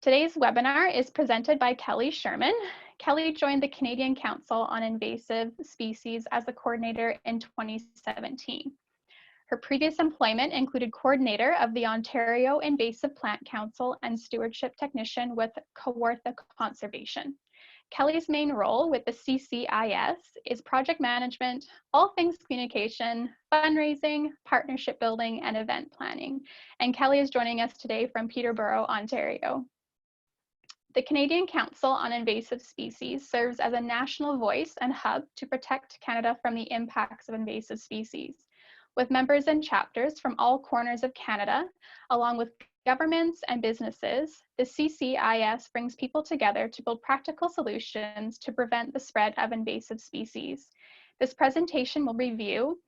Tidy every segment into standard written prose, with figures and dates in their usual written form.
Today's webinar is presented by Kelly Sherman. Kelly joined the Canadian Council on Invasive Species as a coordinator in 2017. Her previous employment included coordinator of the Ontario Invasive Plant Council and stewardship technician with Kawartha Conservation. Kelly's main role with the CCIS is project management, all things communication, fundraising, partnership building, and event planning. And Kelly is joining us today from Peterborough, Ontario. The Canadian Council on Invasive Species serves as a national voice and hub to protect Canada from the impacts of invasive species. With members and chapters from all corners of Canada, along with governments and businesses, the CCIS brings people together to build practical solutions to prevent the spread of invasive species. This presentation will review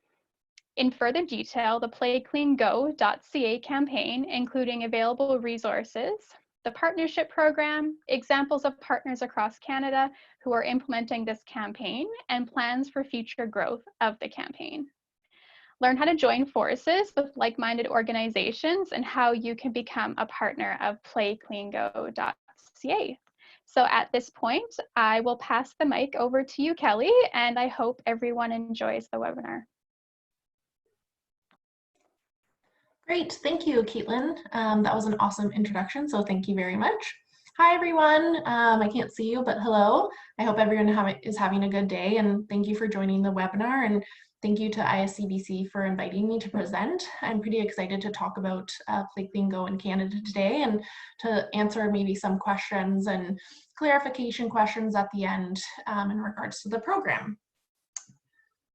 in further detail the PlayCleanGo.ca campaign, including available resources, the partnership program, examples of partners across Canada who are implementing this campaign, and plans for future growth of the campaign. Learn how to join forces with like-minded organizations and how you can become a partner of PlayCleanGo.ca. So at this point, I will pass the mic over to you, Kelly, and I hope everyone enjoys the webinar. Great, thank you, Caitlin. That was an awesome introduction, so thank you very much. Hi, everyone. I can't see you, but hello. I hope everyone is having a good day, and thank you for joining the webinar, and thank you to ISCBC for inviting me to present. I'm pretty excited to talk about PlayCleanGo in Canada today and to answer maybe some questions and clarification questions at the end in regards to the program.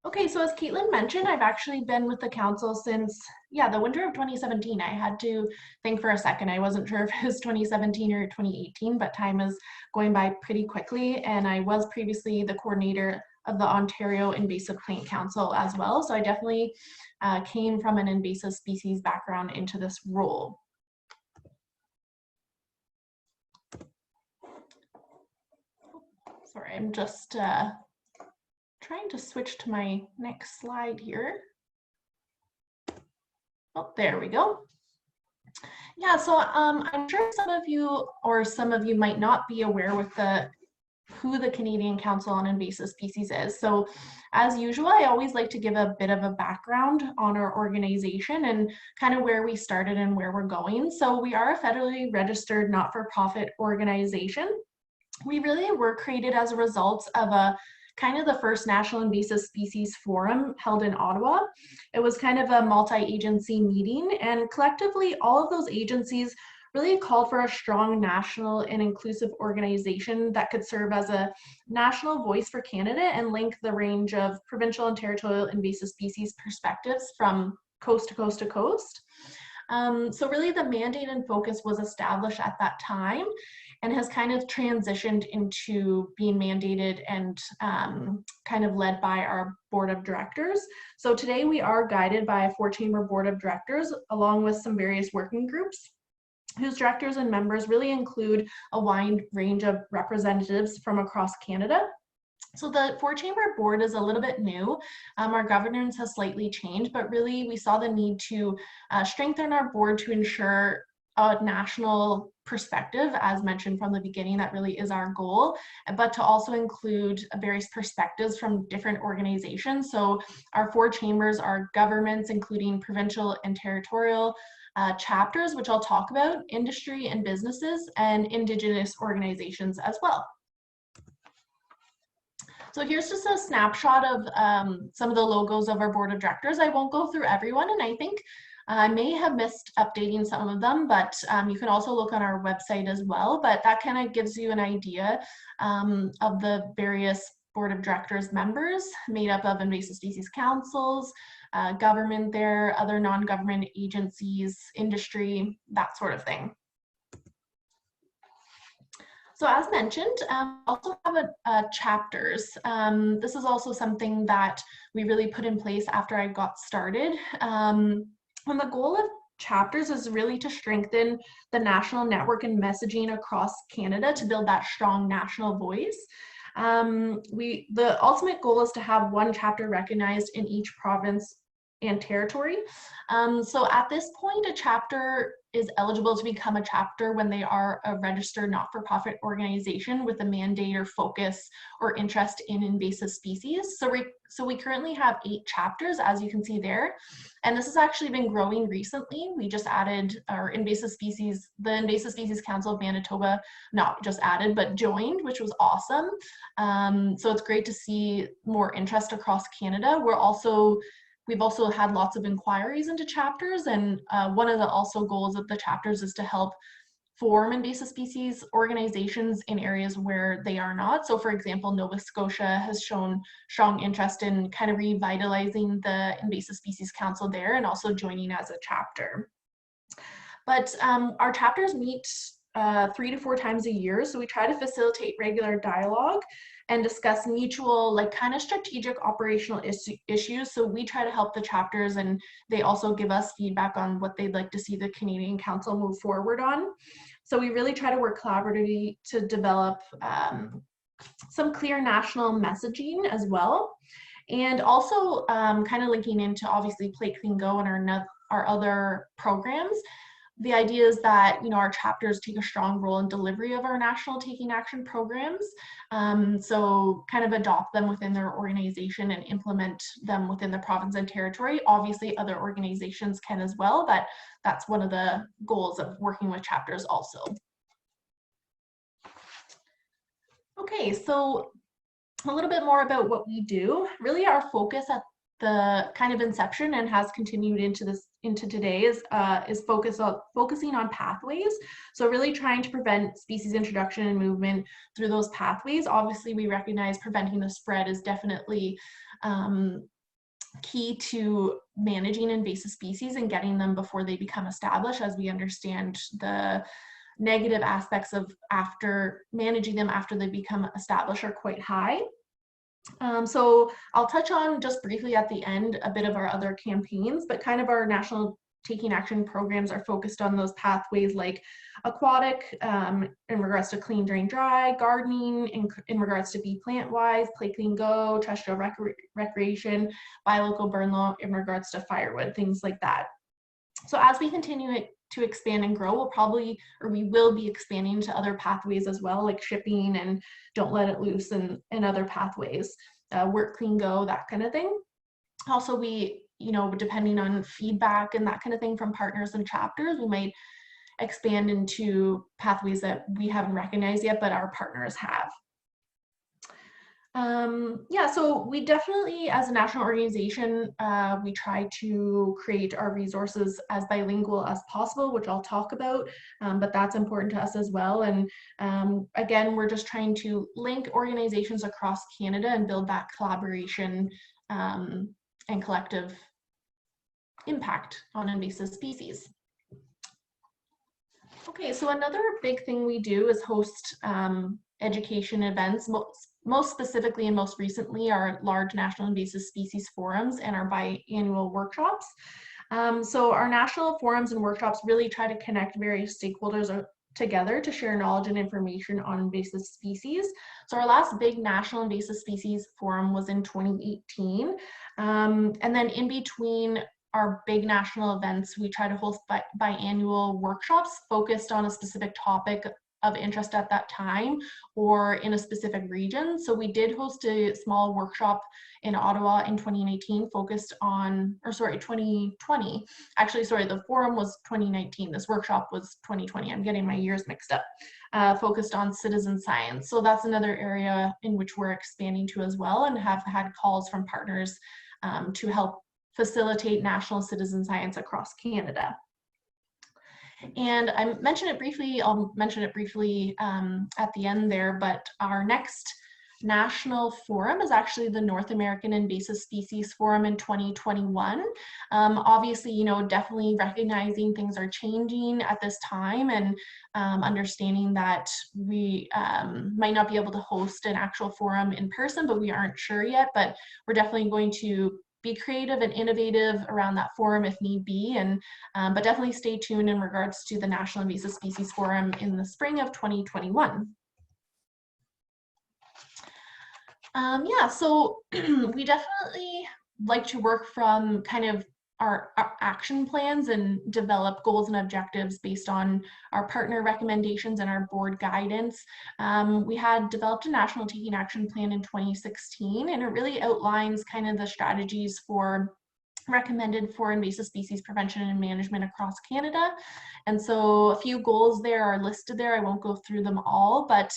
Okay, so as Caitlin mentioned, I've actually been with the council since, the winter of 2017. I had to think for a second. I wasn't sure if it was 2017 or 2018, but time is going by pretty quickly. And I was previously the coordinator of the Ontario Invasive Plant Council as well. So I definitely came from an invasive species background into this role. Sorry, I'm just trying to switch to my next slide here. Oh, there we go. Yeah, so I'm sure some of you might not be aware with who the Canadian Council on Invasive Species is. So as usual, I always like to give a bit of a background on our organization and kind of where we started and where we're going. So we are a federally registered not-for-profit organization. We really were created as a result of kind of the first National Invasive Species Forum held in Ottawa. It was kind of a multi-agency meeting, and collectively all of those agencies really called for a strong national and inclusive organization that could serve as a national voice for Canada and link the range of provincial and territorial invasive species perspectives from coast to coast to coast. So really the mandate and focus was established at that time and has kind of transitioned into being mandated and kind of led by our board of directors. So today we are guided by a 4-chamber board of directors along with some various working groups whose directors and members really include a wide range of representatives from across Canada. So the 4-chamber board is a little bit new. Our governance has slightly changed, but really we saw the need to strengthen our board to ensure a national perspective, as mentioned from the beginning. That really is our goal, but to also include various perspectives from different organizations. So our 4 chambers are governments, including provincial and territorial chapters, which I'll talk about, industry and businesses, and Indigenous organizations as well. So here's just a snapshot of some of the logos of our board of directors. I won't go through everyone, and I think I may have missed updating some of them, but you can also look on our website as well. But that kind of gives you an idea of the various board of directors members made up of invasive species councils, government there, other non-government agencies, industry, that sort of thing. So as mentioned, also have chapters. This is also something that we really put in place after I got started. And the goal of chapters is really to strengthen the national network and messaging across Canada to build that strong national voice. The ultimate goal is to have 1 chapter recognized in each province and territory. So at this point, a chapter is eligible to become a chapter when they are a registered not-for-profit organization with a mandate or focus or interest in invasive species. So we currently have 8 chapters, as you can see there, and this has actually been growing recently. We just added our the Invasive Species Council of Manitoba, not just added, but joined, which was awesome. So it's great to see more interest across Canada. We've also had lots of inquiries into chapters, and one of the also goals of the chapters is to help form invasive species organizations in areas where they are not. So for example, Nova Scotia has shown strong interest in kind of revitalizing the Invasive Species Council there and also joining as a chapter. But our chapters meet 3 to 4 times a year, so we try to facilitate regular dialogue and discuss mutual, like, kind of strategic operational issues. So we try to help the chapters, and they also give us feedback on what they'd like to see the Canadian Council move forward on. So we really try to work collaboratively to develop some clear national messaging as well. And also kind of linking into obviously PlayCleanGo and our other programs. The idea is that, you know, our chapters take a strong role in delivery of our national taking action programs. So kind of adopt them within their organization and implement them within the province and territory. Obviously other organizations can as well, but that's one of the goals of working with chapters also. Okay, so a little bit more about what we do. Really our focus at the kind of inception and has continued into today is focusing on pathways. So really trying to prevent species introduction and movement through those pathways. Obviously, we recognize preventing the spread is definitely key to managing invasive species and getting them before they become established, as we understand the negative aspects of managing them after they become established are quite high. So I'll touch on just briefly at the end a bit of our other campaigns, but kind of our national taking action programs are focused on those pathways like aquatic in regards to clean, drain, dry, gardening in regards to Be Plant Wise, Play Clean Go, terrestrial recreation, BioCoburn Local in regards to firewood, things like that. So as we continue to expand and grow, we will be expanding to other pathways as well, like shipping and Don't Let It Loose and other pathways, Work Clean Go, that kind of thing. Also, we, you know, depending on feedback and that kind of thing from partners and chapters, we might expand into pathways that we haven't recognized yet, but our partners have. Yeah, so we definitely, as a national organization, we try to create our resources as bilingual as possible, which I'll talk about, but that's important to us as well. And again, we're just trying to link organizations across Canada and build that collaboration and collective impact on invasive species. Okay, so another big thing we do is host education events, most specifically and most recently our large national invasive species forums and our biannual workshops. So our national forums and workshops really try to connect various stakeholders together to share knowledge and information on invasive species. So our last big national invasive species forum was in 2018. And then in between our big national events, we try to host biannual workshops focused on a specific topic of interest at that time or in a specific region. So we did host a small workshop in Ottawa in 2019 focused on, or sorry, 2020. Actually, sorry, the forum was 2019. This workshop was 2020. I'm getting my years mixed up. Focused on citizen science. So that's another area in which we're expanding to as well and have had calls from partners to help facilitate national citizen science across Canada. And I mentioned it briefly, I'll mention it briefly at the end there, but our next national forum is actually the North American Invasive Species Forum in 2021. Obviously, you know, definitely recognizing things are changing at this time and understanding that we might not be able to host an actual forum in person, but we aren't sure yet, but we're definitely going to be creative and innovative around that forum if need be, and but definitely stay tuned in regards to the National Invasive Species Forum in the spring of 2021. Yeah, so we definitely like to work from kind of our action plans and develop goals and objectives based on our partner recommendations and our board guidance. We had developed a national taking action plan in 2016, and it really outlines kind of the strategies recommended for invasive species prevention and management across Canada. And so a few goals there are listed there. I won't go through them all, but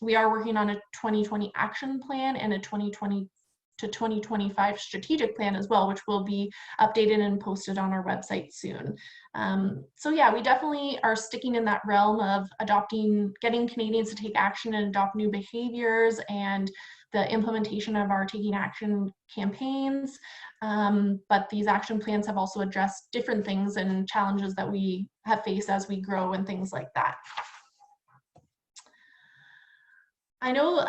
we are working on a 2020 action plan and a 2020 to 2025 strategic plan as well, which will be updated and posted on our website soon. So yeah, we definitely are sticking in that realm of getting Canadians to take action and adopt new behaviors and the implementation of our taking action campaigns. But these action plans have also addressed different things and challenges that we have faced as we grow and things like that. I know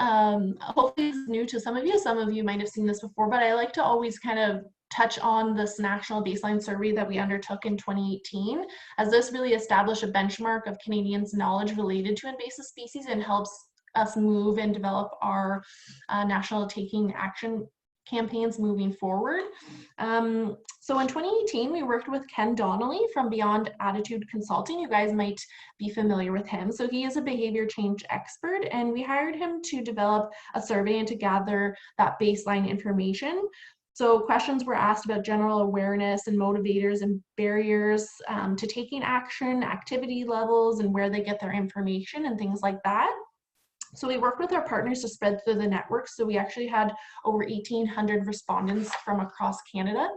hopefully this is new to some of you might have seen this before, but I like to always kind of touch on this national baseline survey that we undertook in 2018, as this really established a benchmark of Canadians' knowledge related to invasive species and helps us move and develop our national taking action campaigns moving forward. So in 2018, we worked with Ken Donnelly from Beyond Attitude Consulting. You guys might be familiar with him. So he is a behavior change expert, and we hired him to develop a survey and to gather that baseline information. So questions were asked about general awareness and motivators and barriers to taking action, activity levels, and where they get their information and things like that. So we worked with our partners to spread through the network. So we actually had over 1,800 respondents from across Canada.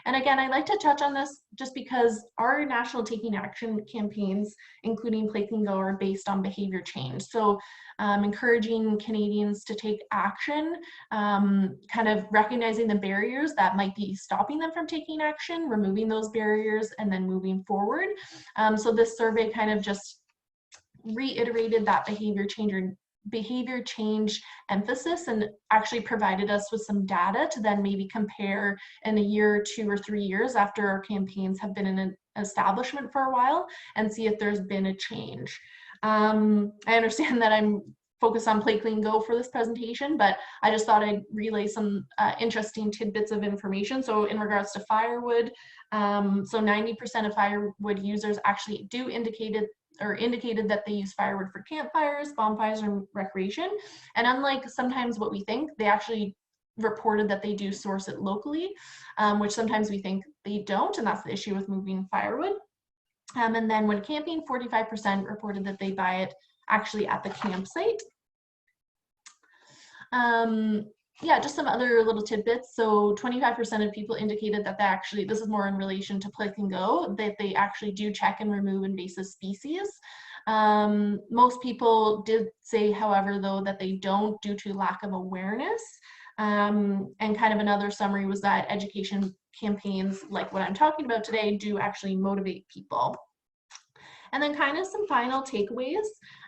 And again, I'd like to touch on this just because our national taking action campaigns, including PlayCleanGo, are based on behavior change. So encouraging Canadians to take action, kind of recognizing the barriers that might be stopping them from taking action, removing those barriers, and then moving forward. So this survey kind of just reiterated that behavior change emphasis and actually provided us with some data to then maybe compare in a year, 2 or 3 years after our campaigns have been in an establishment for a while and see if there's been a change. I understand that I'm focused on PlayCleanGo for this presentation, but I just thought I'd relay some interesting tidbits of information. So in regards to firewood, so 90% of firewood users actually indicated that they use firewood for campfires, bonfires, or recreation. And unlike sometimes what we think, they actually reported that they do source it locally, which sometimes we think they don't, and that's the issue with moving firewood. And then when camping, 45% reported that they buy it actually at the campsite. Yeah, just some other little tidbits. So 25% of people indicated that they actually, this is more in relation to PlayCleanGo, that they actually do check and remove invasive species. Most people did say, however, though, that they don't due to lack of awareness. And kind of another summary was that education campaigns like what I'm talking about today do actually motivate people. And then kind of some final takeaways.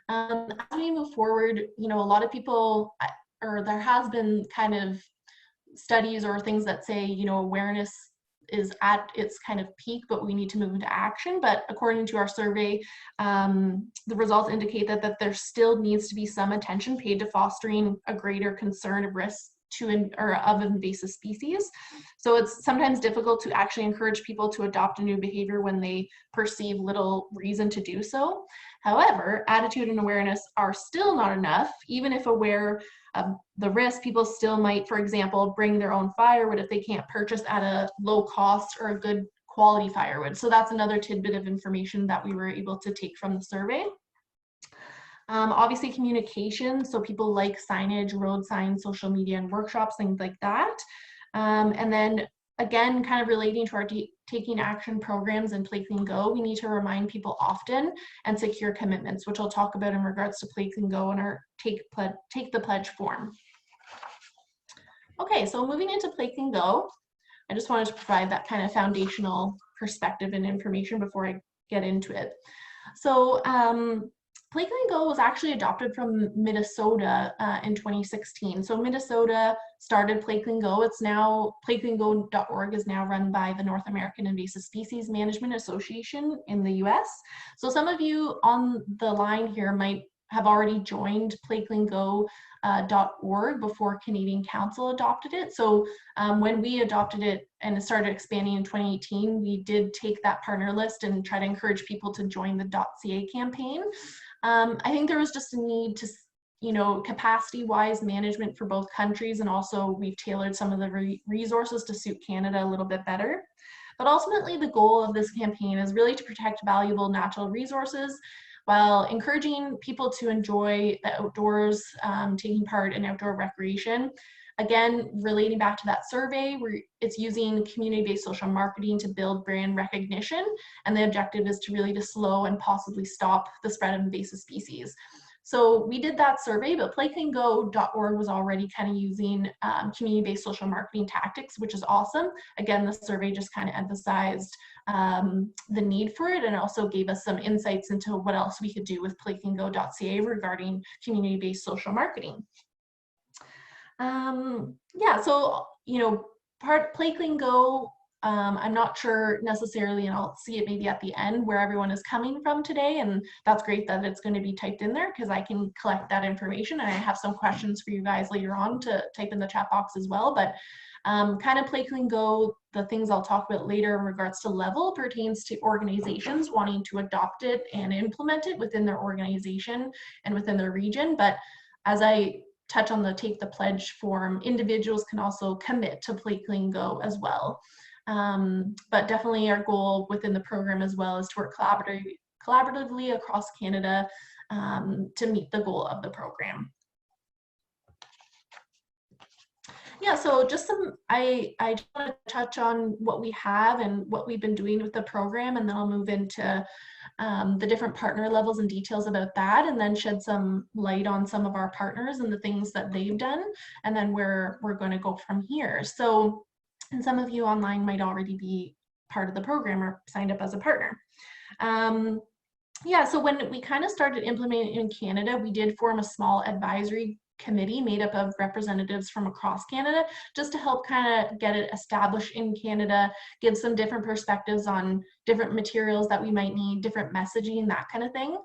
As we move forward, you know, a lot of people, or there has been kind of studies or things that say, you know, awareness is at its kind of peak, but we need to move into action. But according to our survey, the results indicate that there still needs to be some attention paid to fostering a greater concern of risk of invasive species. So it's sometimes difficult to actually encourage people to adopt a new behavior when they perceive little reason to do so. However, attitude and awareness are still not enough. Even if aware of the risk, people still might, for example, bring their own firewood if they can't purchase at a low cost or a good quality firewood. So that's another tidbit of information that we were able to take from the survey. Obviously communication, so people like signage, road signs, social media, and workshops, things like that. And then again, kind of relating to our taking action programs and PlayCleanGo, we need to remind people often and secure commitments, which I'll talk about in regards to PlayCleanGo and our Take the Pledge form. Okay, so moving into PlayCleanGo, I just wanted to provide that kind of foundational perspective and information before I get into it. So PlayCleanGo was actually adopted from Minnesota in 2016. So Minnesota started PlayCleanGo. It's now, PlayCleanGo.org is now run by the North American Invasive Species Management Association in the US. So some of you on the line here might have already joined PlayCleanGo.org before Canadian Council adopted it. So when we adopted it and it started expanding in 2018, we did take that partner list and try to encourage people to join the .ca campaign. I think there was just a need to, capacity-wise management for both countries, and also we've tailored some of the resources to suit Canada a little bit better. But ultimately, the goal of this campaign is really to protect valuable natural resources while encouraging people to enjoy the outdoors, taking part in outdoor recreation. Again, relating back to that survey, it's using community-based social marketing to build brand recognition, and the objective is to really slow and possibly stop the spread of invasive species. So we did that survey, but PlayCleanGo.org was already kind of using community-based social marketing tactics, which is awesome. Again, the survey just kind of emphasized the need for it, and also gave us some insights into what else we could do with PlayCleanGo.ca regarding community-based social marketing. Yeah, so, PlayCleanGo, I'm not sure necessarily, and I'll see it maybe at the end, where everyone is coming from today, and that's great that it's going to be typed in there because I can collect that information, and I have some questions for you guys later on to type in the chat box as well. But kind of PlayCleanGo, the things I'll talk about later in regards to level pertains to organizations wanting to adopt it and implement it within their organization and within their region. But as I touch on the Take the Pledge form, individuals can also commit to PlayCleanGo as well. But definitely our goal within the program as well is to work collaboratively across Canada to meet the goal of the program. Yeah, so just I just want to touch on what we have and what we've been doing with the program, and then I'll move into the different partner levels and details about that, and then shed some light on some of our partners and the things that they've done, and then where we're going to go from here. So, and some of you online might already be part of the program or signed up as a partner. Yeah, so when we kind of started implementing in Canada, we did form a small advisory committee made up of representatives from across Canada, just to help kind of get it established in Canada, give some different perspectives on different materials that we might need, different messaging, that kind of thing.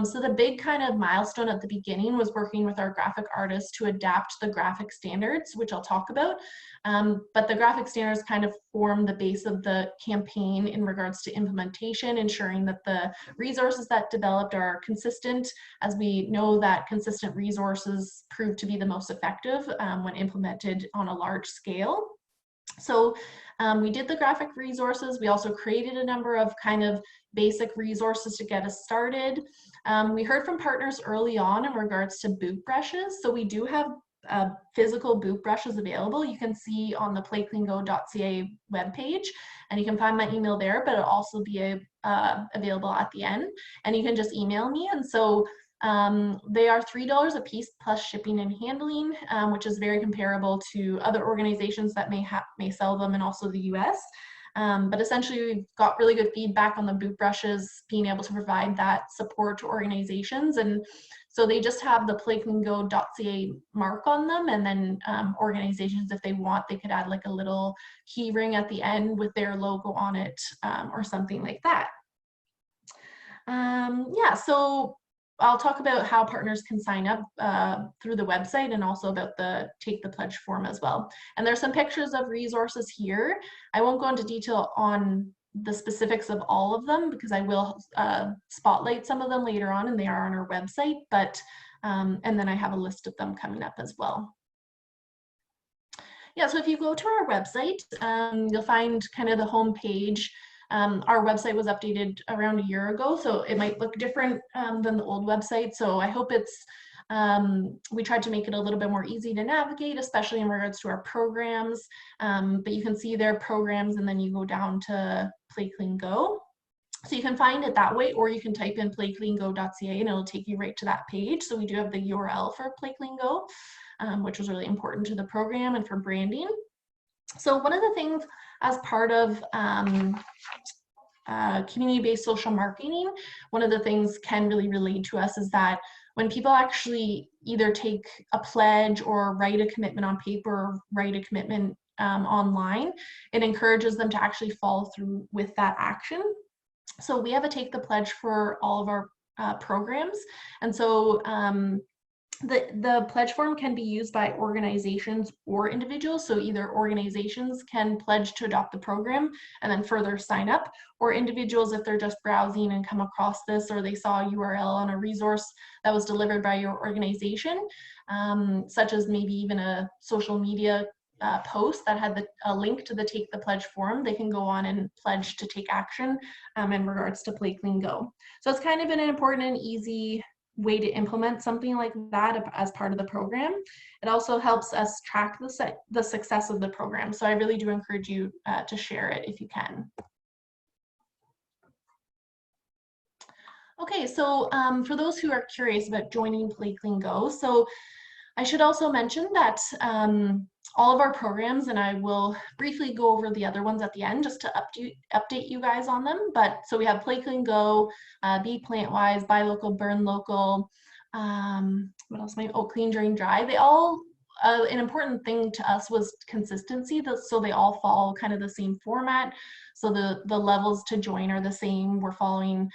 So the big kind of milestone at the beginning was working with our graphic artists to adapt the graphic standards, which I'll talk about. But the graphic standards kind of form the base of the campaign in regards to implementation, ensuring that the resources that developed are consistent, as we know that consistent resources prove to be the most effective when implemented on a large scale. So we did the graphic resources. We also created a number of kind of basic resources to get us started. We heard from partners early on in regards to boot brushes. So we do have physical boot brushes available. You can see on the PlayCleanGo.ca webpage, and you can find my email there, but it'll also be available at the end, and you can just email me. And so they are $3 a piece plus shipping and handling, which is very comparable to other organizations that may sell them, and also the US. But essentially, we've got really good feedback on the boot brushes, being able to provide that support to organizations. And so they just have the PlayCleanGo.ca mark on them, and then organizations, if they want, they could add like a little key ring at the end with their logo on it, or something like that. Yeah, so I'll talk about how partners can sign up through the website, and also about the Take the Pledge form as well. And there's some pictures of resources here. I won't go into detail on the specifics of all of them, because I will spotlight some of them later on, and they are on our website. But and then I have a list of them coming up as well. Yeah, so if you go to our website, you'll find kind of the home page. Our website was updated around a year ago, so it might look different than the old website. So I hope it's, we tried to make it a little bit more easy to navigate, especially in regards to our programs. But you can see their programs, and then you go down to PlayCleanGo. So you can find it that way, or you can type in PlayCleanGo.ca and it'll take you right to that page. So we do have the URL for PlayCleanGo, which was really important to the program and for branding. So one of the things as part of community-based social marketing, one of the things Ken really relayed to us is that when people actually either take a pledge or write a commitment on paper, or write a commitment online, it encourages them to actually follow through with that action. So we have a Take the Pledge for all of our programs. And so the pledge form can be used by organizations or individuals. So either organizations can pledge to adopt the program and then further sign up, or individuals, if they're just browsing and come across this, or they saw a URL on a resource that was delivered by your organization, such as maybe even a social media post that had a link to the Take the Pledge form, they can go on and pledge to take action in regards to PlayCleanGo. So it's kind of an important and easy way to implement something like that as part of the program. It also helps us track the success of the program. So I really do encourage you to share it if you can. Okay, so for those who are curious about joining PlayCleanGo, so I should also mention that all of our programs, and I will briefly go over the other ones at the end just to update you guys on them. But so we have PlayCleanGo, Be Plant-Wise, BioCoburn Local, what else? Clean, Drain, Dry. They all, an important thing to us was consistency. So they all follow kind of the same format. So the levels to join are the same. We're following.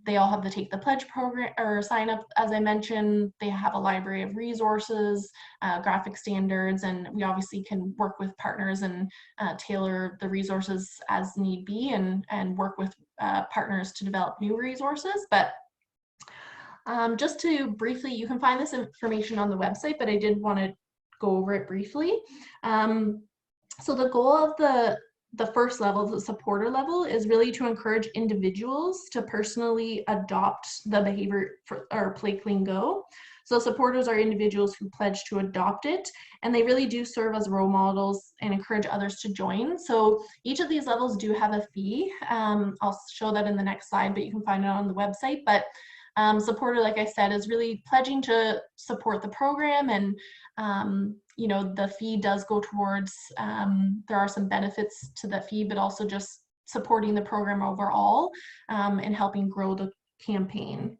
They all have the Take the Pledge program or sign up, as I mentioned. They have a library of resources, graphic standards, and we obviously can work with partners and tailor the resources as need be, and work with partners to develop new resources. But just to briefly, you can find this information on the website, but I did want to go over it briefly. So the goal of the first level, the supporter level, is really to encourage individuals to personally adopt the behavior for PlayCleanGo. So supporters are individuals who pledge to adopt it, and they really do serve as role models and encourage others to join. So each of these levels do have a fee. I'll show that in the next slide, but you can find it on the website. But supporter, like I said, is really pledging to support the program, and you know, the fee does go towards, there are some benefits to the fee, but also just supporting the program overall and helping grow the campaign.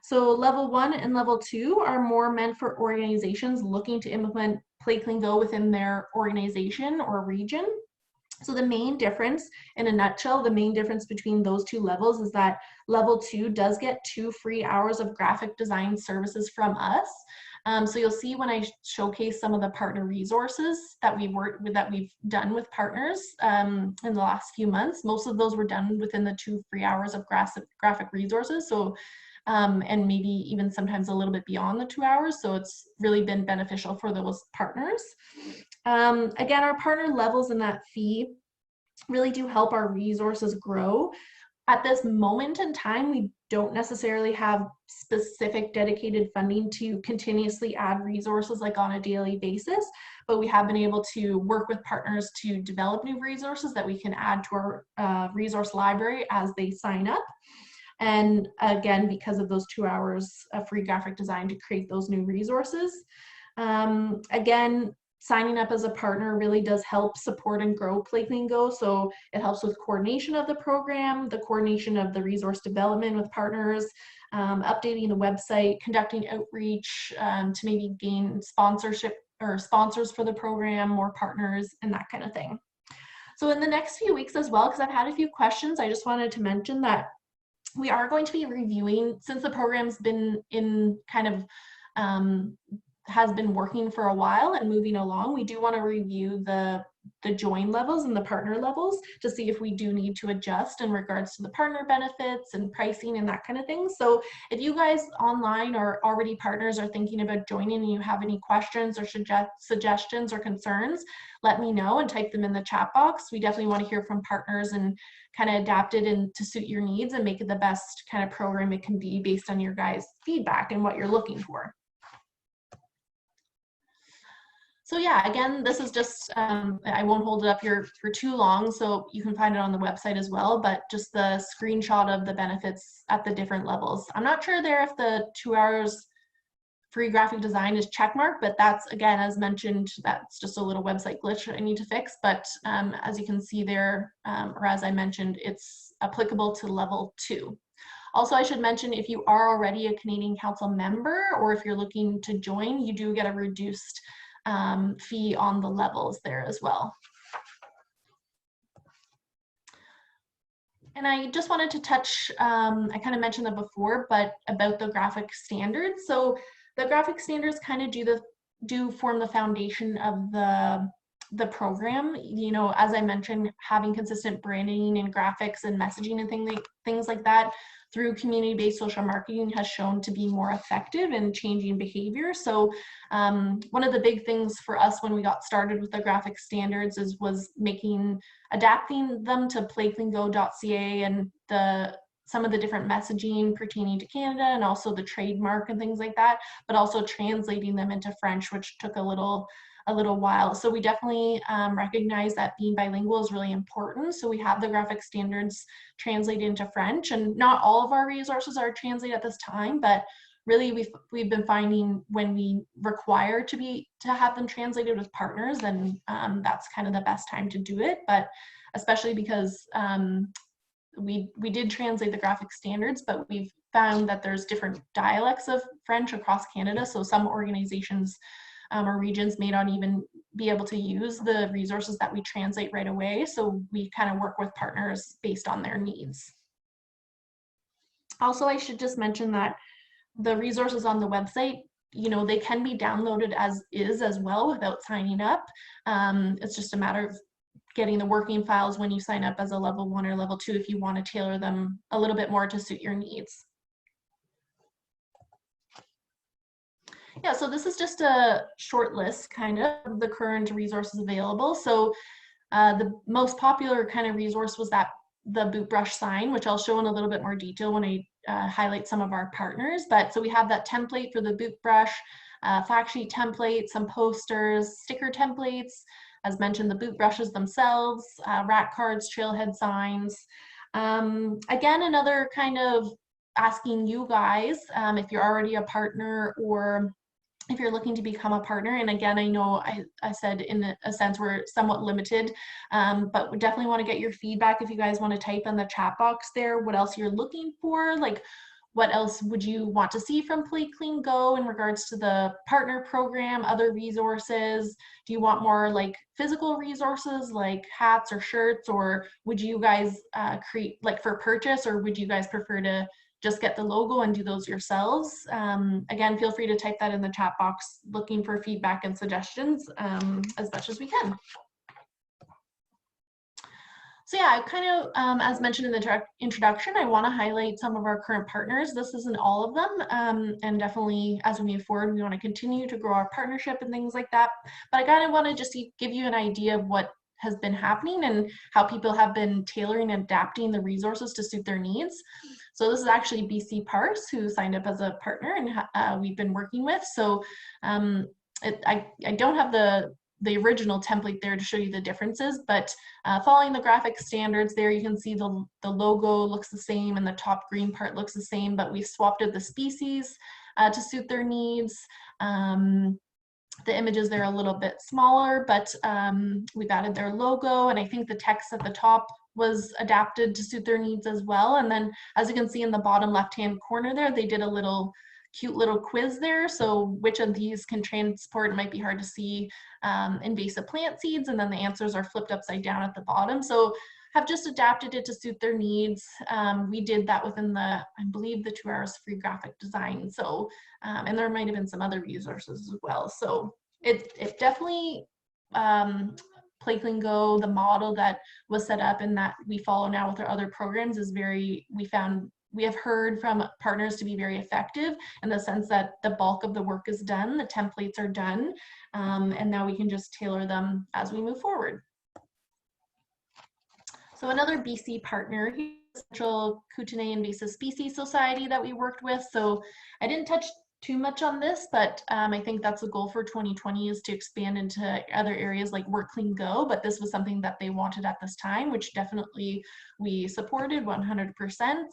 So level 1 and level 2 are more meant for organizations looking to implement PlayCleanGo within their organization or region. So the main difference, in a nutshell, the main difference between those two levels is that level 2 does get 2 free hours of graphic design services from us. So you'll see when I showcase some of the partner resources that we've done with partners in the last few months, most of those were done within the 2 free hours of graphic resources. So and maybe even sometimes a little bit beyond the 2 hours. So it's really been beneficial for those partners. Again, our partner levels in that fee really do help our resources grow. At this moment in time, we don't necessarily have specific dedicated funding to continuously add resources like on a daily basis, but we have been able to work with partners to develop new resources that we can add to our resource library as they sign up. And again, because of those 2 hours of free graphic design to create those new resources. Again, signing up as a partner really does help support and grow PlayCleanGo. So it helps with coordination of the program, the coordination of the resource development with partners, updating the website, conducting outreach to maybe gain sponsorship or sponsors for the program, more partners, and that kind of thing. So in the next few weeks as well, because I've had a few questions, I just wanted to mention that we are going to be reviewing, since the program's been in kind of has been working for a while and moving along, we do want to review the join levels and the partner levels to see if we do need to adjust in regards to the partner benefits and pricing and that kind of thing. So if you guys online or already partners are thinking about joining and you have any questions or suggestions or concerns, let me know and type them in the chat box. We definitely want to hear from partners and kind of adapt it and to suit your needs and make it the best kind of program it can be based on your guys' feedback and what you're looking for. So yeah, again, this is just, I won't hold it up here for too long, so you can find it on the website as well, but just the screenshot of the benefits at the different levels. I'm not sure there if the 2 hours free graphic design is checkmarked, but that's, again, as mentioned, that's just a little website glitch I need to fix. But as you can see there, or as I mentioned, it's applicable to level 2. Also, I should mention, if you are already a Canadian Council member, or if you're looking to join, you do get a reduced fee on the levels there as well. And I just wanted to touch, I kind of mentioned that before, but about the graphic standards. So the graphic standards kind of do form the foundation of the program. You know, as I mentioned, having consistent branding and graphics and messaging and things like that through community-based social marketing has shown to be more effective in changing behavior. So one of the big things for us when we got started with the graphic standards was adapting them to PlayCleanGo.ca and some of the different messaging pertaining to Canada and also the trademark and things like that, but also translating them into French, which took a little while. So we definitely recognize that being bilingual is really important. So we have the graphic standards translated into French, and not all of our resources are translated at this time, but really we've been finding when we require to have them translated with partners, then that's kind of the best time to do it. But especially because we did translate the graphic standards, but we've found that there's different dialects of French across Canada. So some organizations or regions may not even be able to use the resources that we translate right away. So we kind of work with partners based on their needs. Also, I should just mention that the resources on the website, you know, they can be downloaded as is as well without signing up. It's just a matter of getting the working files when you sign up as a level 1 or level 2 if you want to tailor them a little bit more to suit your needs. Yeah, so this is just a short list kind of the current resources available. So the most popular kind of resource was the boot brush sign, which I'll show in a little bit more detail when I highlight some of our partners. But so we have that template for the boot brush, fact sheet template, some posters, sticker templates, as mentioned, the boot brushes themselves, rat cards, trailhead signs. Again, another kind of asking you guys if you're already a partner or if you're looking to become a partner. And again, I know I said in a sense we're somewhat limited, but we definitely want to get your feedback if you guys want to type in the chat box there what else you're looking for, like what else would you want to see from PlayCleanGo in regards to the partner program, other resources? Do you want more like physical resources like hats or shirts, or would you guys create like for purchase, or would you guys prefer to just get the logo and do those yourselves? Again, feel free to type that in the chat box, looking for feedback and suggestions as much as we can. So yeah, kind of, as mentioned in the introduction, I want to highlight some of our current partners. This isn't all of them, and definitely as we move forward, we want to continue to grow our partnership and things like that. But I kind of want to just give you an idea of what has been happening and how people have been tailoring and adapting the resources to suit their needs. So this is actually BC Parse, who signed up as a partner and we've been working with. So I don't have the original template there to show you the differences, but following the graphic standards there, you can see the logo looks the same and the top green part looks the same, but we swapped out the species to suit their needs. The images there are a little bit smaller, but we've added their logo, and I think the text at the top was adapted to suit their needs as well. And then as you can see in the bottom left-hand corner there, they did a cute little quiz there. So which of these can transport, it might be hard to see, invasive plant seeds, and then the answers are flipped upside down at the bottom. So have just adapted it to suit their needs. We did that within I believe the 2 hours free graphic design. So, and there might have been some other resources as well. So it definitely, PlayCleanGo, the model that was set up and that we follow now with our other programs is we have heard from partners to be very effective in the sense that the bulk of the work is done, the templates are done, and now we can just tailor them as we move forward. So another BC partner, Central Kootenay Invasive Species Society that we worked with. So I didn't touch too much on this, but I think that's a goal for 2020 is to expand into other areas like WorkCleanGo, but this was something that they wanted at this time, which definitely we supported 100%.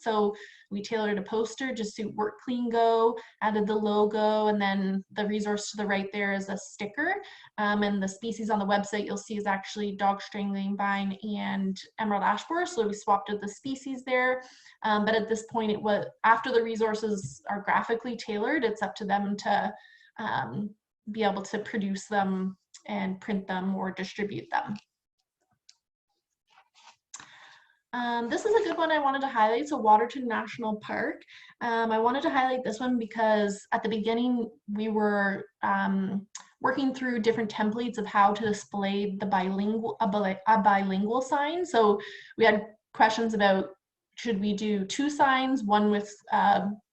So we tailored a poster to suit WorkCleanGo, added the logo, and then the resource to the right there is a sticker. And the species on the website you'll see is actually dog strangling vine and emerald ash borer. So we swapped out the species there. But at this point, it was after the resources are graphically tailored, it's up to them to be able to produce them and print them or distribute them. This is a good one I wanted to highlight. So Waterton National Park. I wanted to highlight this one because at the beginning we were working through different templates of how to display the a bilingual sign. So we had questions about, should we do two signs, one with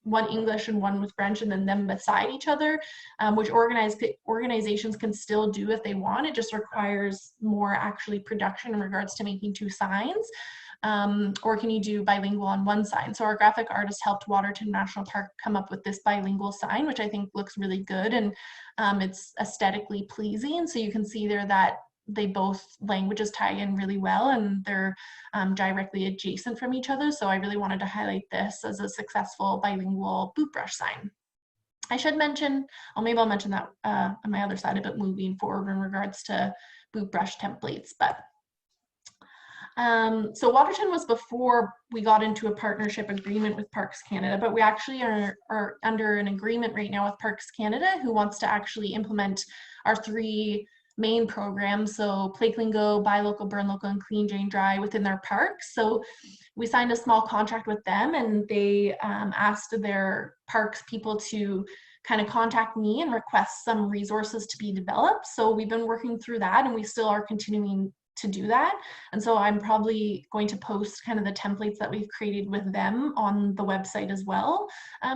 one English and one with French, and then them beside each other, which organizations can still do if they want. It just requires more actually production in regards to making two signs. Or can you do bilingual on one sign? So our graphic artist helped Waterton National Park come up with this bilingual sign, which I think looks really good, and it's aesthetically pleasing. So you can see there that they both languages tie in really well, and they're directly adjacent from each other. So I really wanted to highlight this as a successful bilingual boot brush sign. I should mention, maybe I'll mention that on my other side of it moving forward in regards to boot brush templates. But so Waterton was before we got into a partnership agreement with Parks Canada, but we actually are under an agreement right now with Parks Canada, who wants to actually implement our 3 main programs, so PlayCleanGo, BioCoburn Burn Local, and Clean Drain Dry within their parks. So we signed a small contract with them, and they asked their parks people to kind of contact me and request some resources to be developed. So we've been working through that, and we still are continuing to do that. And so I'm probably going to post kind of the templates that we've created with them on the website as well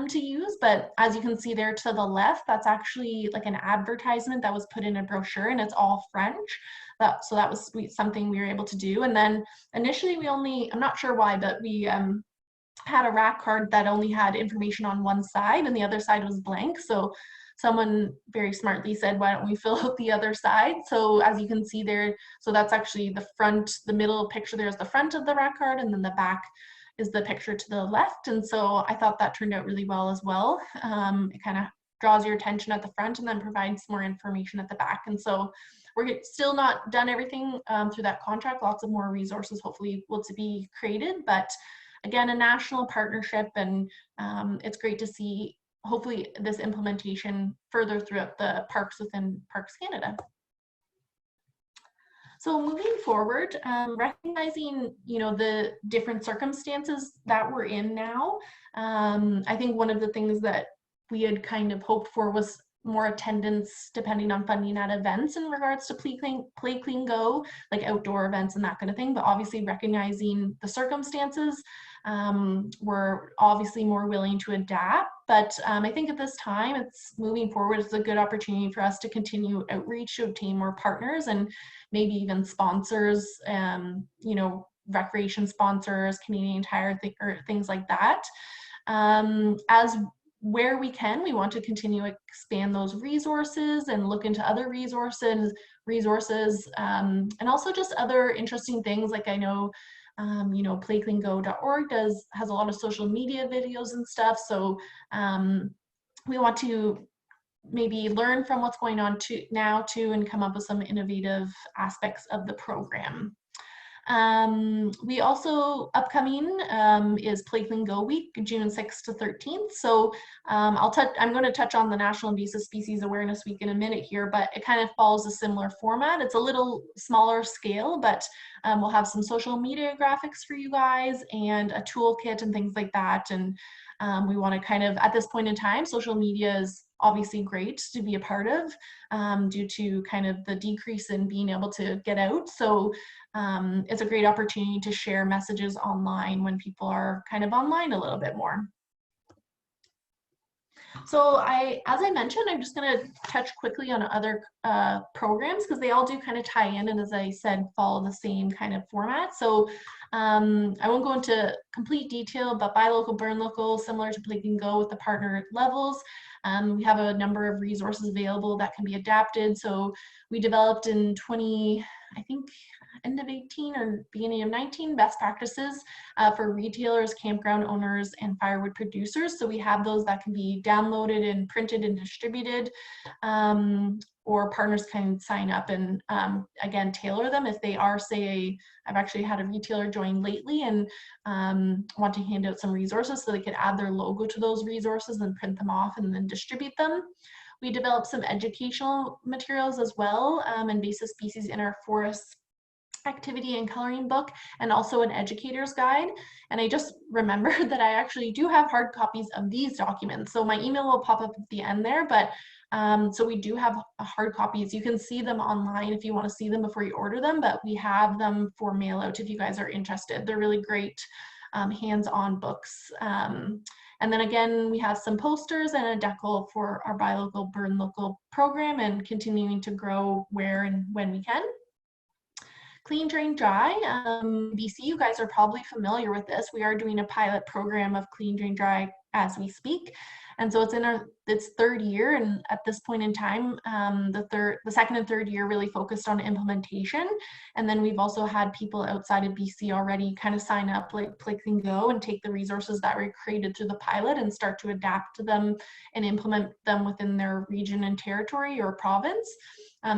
to use. But as you can see there to the left, that's actually like an advertisement that was put in a brochure, and it's all French. So that was something we were able to do. And then initially I'm not sure why, but we had a rack card that only had information on one side and the other side was blank. So someone very smartly said, why don't we fill out the other side? So as you can see there, so that's actually the front, the middle picture there is the front of the rack card, and then the back is the picture to the left. And so I thought that turned out really well as well. It kind of draws your attention at the front and then provides more information at the back. And so we're still not done everything through that contract. Lots of more resources hopefully will to be created, but again, a national partnership, and it's great to see hopefully this implementation further throughout the parks within Parks Canada. So moving forward, recognizing the different circumstances that we're in now, I think one of the things that we had kind of hoped for was more attendance depending on funding at events in regards to Play Clean Go, like outdoor events and that kind of thing. But obviously recognizing the circumstances, we're obviously more willing to adapt. But I think at this time, it's moving forward, it's a good opportunity for us to continue outreach to obtain more partners and maybe even sponsors, recreation sponsors, Canadian Tire, or things like that. As where we can, we want to continue to expand those resources and look into other resources, and also just other interesting things. Like I know, PlayCleanGo.org has a lot of social media videos and stuff. So we want to maybe learn from what's going on now and come up with some innovative aspects of the program. We also, upcoming is Play Clean Go Week, June 6th to 13th. So I'm going to touch on the National Invasive Species Awareness Week in a minute here, but it kind of follows a similar format. It's a little smaller scale, but we'll have some social media graphics for you guys and a toolkit and things like that. And we want to kind of, at this point in time, social media is obviously great to be a part of due to kind of the decrease in being able to get out. So it's a great opportunity to share messages online when people are kind of online a little bit more. So as I mentioned, I'm just going to touch quickly on other programs because they all do kind of tie in, and as I said, follow the same kind of format. So I won't go into complete detail, but Buy Local, Burn Local, similar to Play Clean Go with the partner levels. We have a number of resources available that can be adapted. So we developed in end of 18 or beginning of 19 best practices for retailers, campground owners, and firewood producers. So we have those that can be downloaded and printed and distributed, or partners can sign up and again tailor them if they are, say, I've actually had a retailer join lately and want to hand out some resources so they could add their logo to those resources and print them off and then distribute them. We developed some educational materials as well, invasive species in our forests activity and coloring book, and also an educator's guide. And I just remembered that I actually do have hard copies of these documents. So my email will pop up at the end there, but so we do have hard copies. You can see them online if you want to see them before you order them, but we have them for mail out if you guys are interested. They're really great hands-on books. And then again, we have some posters and a decal for our BioCoburn Local program and continuing to grow where and when we can. Clean, Drain, Dry. BC, you guys are probably familiar with this. We are doing a pilot program of Clean, Drain, Dry as we speak. And so it's in its third year, and at this point in time, the second and third year really focused on implementation. And then we've also had people outside of BC already kind of sign up, like PlayCleanGo, and take the resources that were created through the pilot and start to adapt to them and implement them within their region and territory or province.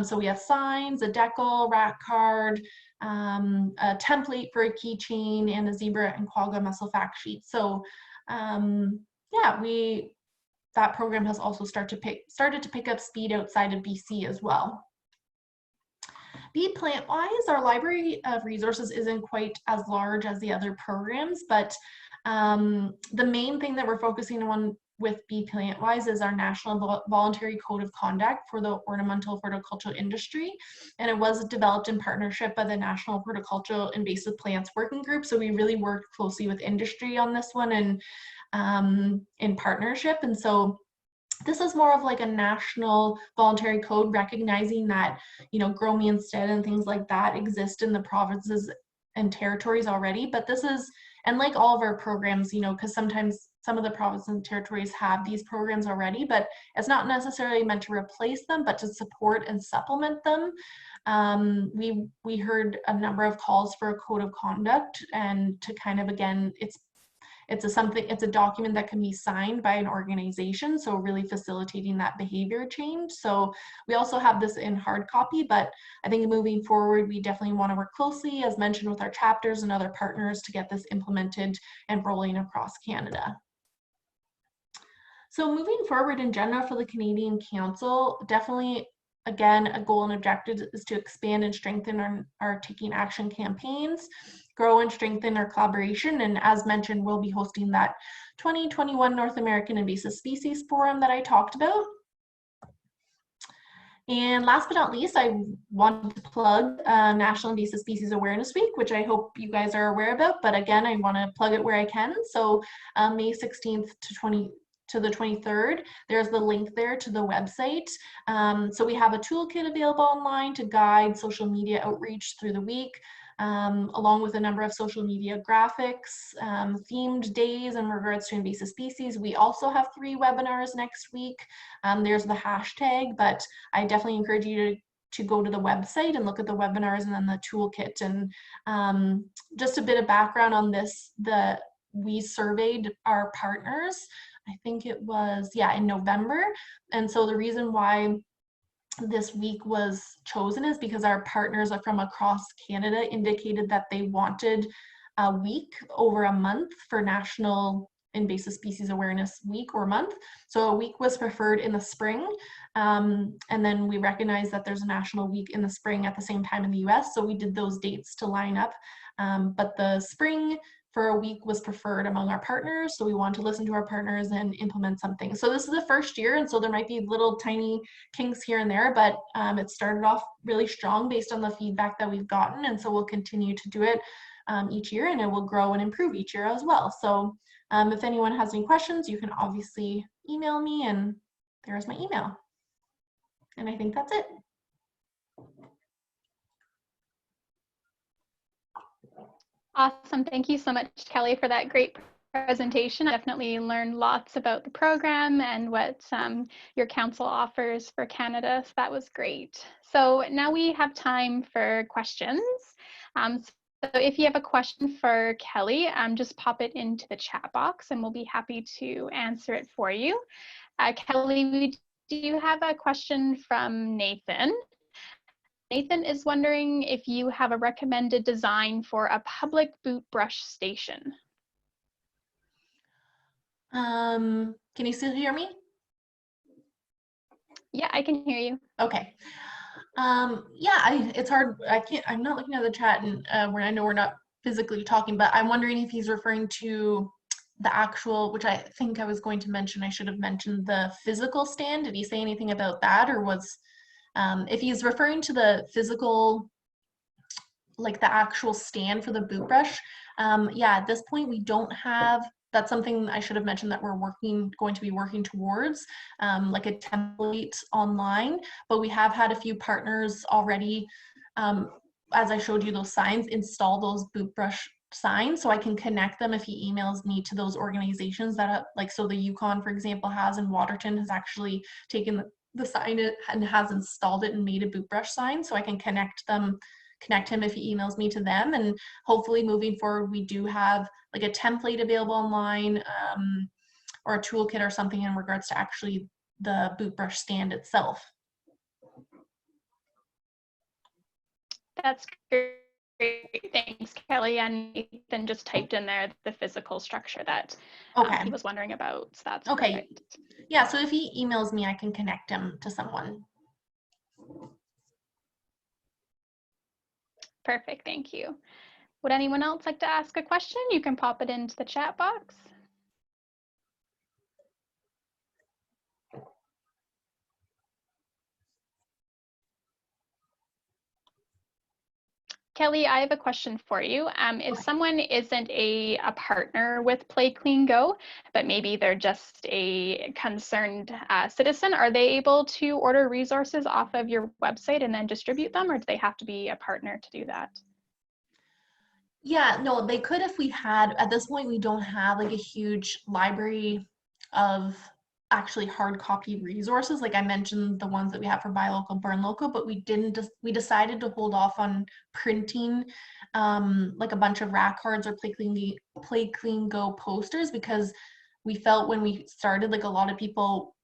So we have signs, a decal, rat card, a template for a keychain, and a zebra and quagga mussel fact sheet. So yeah, that program has also started to pick up speed outside of BC as well. Bee plant-wise, our library of resources isn't quite as large as the other programs, but the main thing that we're focusing on with bee plant-wise is our National Voluntary Code of Conduct for the ornamental horticultural industry. And it was developed in partnership by the National Horticultural Invasive Plants Working Group. So we really worked closely with industry on this one and in partnership. And so this is more of like a national voluntary code recognizing that, you know, Grow Me Instead and things like that exist in the provinces and territories already. But this is, and like all of our programs, you know, because sometimes some of the provinces and territories have these programs already, but it's not necessarily meant to replace them, but to support and supplement them. We heard a number of calls for a code of conduct, and to kind of, again, it's a document that can be signed by an organization, so really facilitating that behavior change. So we also have this in hard copy, but I think moving forward, we definitely want to work closely, as mentioned, with our chapters and other partners to get this implemented and rolling across Canada. So moving forward in general for the Canadian Council, definitely, again, a goal and objective is to expand and strengthen our Taking Action campaigns, grow and strengthen our collaboration, and as mentioned, we'll be hosting that 2021 North American Invasive Species Forum that I talked about. And last but not least, I wanted to plug National Invasive Species Awareness Week, which I hope you guys are aware about, but again, I want to plug it where I can. So May 16th to the 23rd, there's the link there to the website. So we have a toolkit available online to guide social media outreach through the week, along with a number of social media graphics, themed days in regards to invasive species. We also have 3 webinars next week. There's the hashtag, but I definitely encourage you to go to the website and look at the webinars and then the toolkit. And just a bit of background on this, we surveyed our partners, I think it was, yeah, in November. And so the reason why this week was chosen is because our partners from across Canada indicated that they wanted a week over a month for National Invasive Species Awareness Week or month. So a week was preferred in the spring. And then we recognize that there's a national week in the spring at the same time in the US. So we did those dates to line up. But the spring for a week was preferred among our partners. So we want to listen to our partners and implement something. So this is the first year, and so there might be little tiny kinks here and there, but it started off really strong based on the feedback that we've gotten. And so we'll continue to do it each year, and it will grow and improve each year as well. So if anyone has any questions, you can obviously email me, and there's my email. And I think that's it. Awesome. Thank you so much, Kelly, for that great presentation. I definitely learned lots about the program and what your council offers for Canada. So that was great. So now we have time for questions. So if you have a question for Kelly, just pop it into the chat box and we'll be happy to answer it for you. Kelly, we do have a question from Nathan. Nathan is wondering if you have a recommended design for a public boot brush station. Can you still hear me? Yeah, I can hear you. Okay. Yeah, it's hard. I'm not looking at the chat, and where I know we're not physically talking, but I'm wondering if he's referring to the actual, which I think I was going to mention. I should have mentioned the physical stand. Did he say anything about that, or was if he's referring to the physical, like the actual stand for the boot brush? Yeah, at this point we don't have. That's something I should have mentioned that we're going to be working towards, like a template online. But we have had a few partners already, as I showed you those signs, install those boot brush signs, so I can connect them if he emails me to those organizations that, like, so the Yukon, for example, has, and Waterton has actually taken the sign and has installed it and made a boot brush sign, so I can connect him if he emails me to them. And hopefully moving forward, we do have like a template available online, or a toolkit or something in regards to actually the boot brush stand itself. That's great. Thanks, Kelly. And Ethan just typed in there the physical structure that he was wondering about. So that's okay. Perfect. Yeah, so if he emails me, I can connect him to someone. Perfect, thank you. Would anyone else like to ask a question? You can pop it into the chat box. Kelly, I have a question for you. If someone isn't a partner with PlayCleanGo, but maybe they're just a concerned citizen, are they able to order resources off of your website and then distribute them, or do they have to be a partner to do that? Yeah, no, they could if we had. At this point, we don't have like a huge library of actually hard copy resources. Like I mentioned, the ones that we have for BioCoburn Local, but we decided to hold off on printing like a bunch of rack cards or Play Clean Go posters, because we felt when we started, like a lot of people,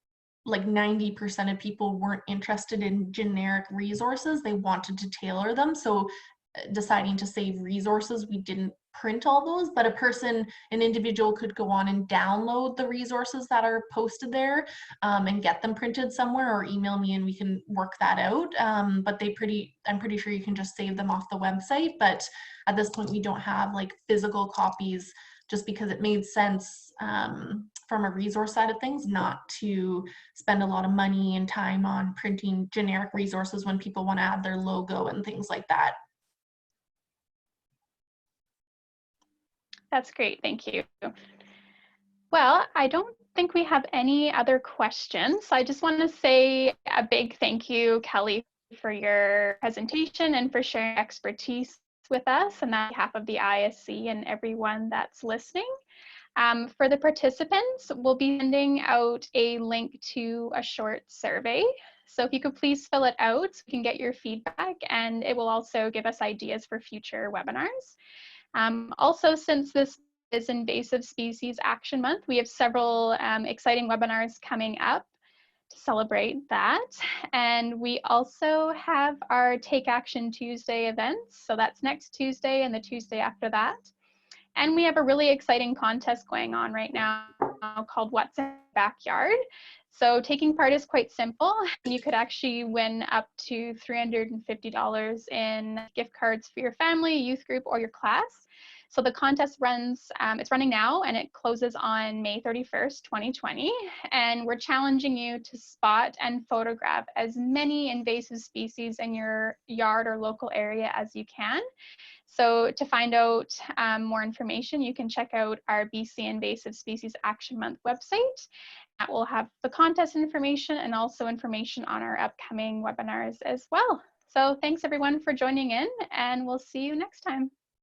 like 90% of people weren't interested in generic resources. They wanted to tailor them. So deciding to save resources, we didn't print all those, but an individual could go on and download the resources that are posted there, and get them printed somewhere, or email me and we can work that out. But I'm pretty sure you can just save them off the website. But at this point, we don't have like physical copies, just because it made sense, from a resource side of things, not to spend a lot of money and time on printing generic resources when people want to add their logo and things like that. That's great, thank you. Well, I don't think we have any other questions. So I just want to say a big thank you, Kelly, for your presentation and for sharing expertise with us, and on behalf of the ISC and everyone that's listening. For the participants, we'll be sending out a link to a short survey. So if you could please fill it out so we can get your feedback, and it will also give us ideas for future webinars. Also, since this is Invasive Species Action Month, we have several exciting webinars coming up to celebrate that. And we also have our Take Action Tuesday events. So that's next Tuesday and the Tuesday after that. And we have a really exciting contest going on right now called What's in the Backyard. So taking part is quite simple. You could actually win up to $350 in gift cards for your family, youth group, or your class. So the contest runs, it's running now, and it closes on May 31st, 2020. And we're challenging you to spot and photograph as many invasive species in your yard or local area as you can. So to find out more information, you can check out our BC Invasive Species Action Month website. That will have the contest information and also information on our upcoming webinars as well. So thanks everyone for joining in, and we'll see you next time.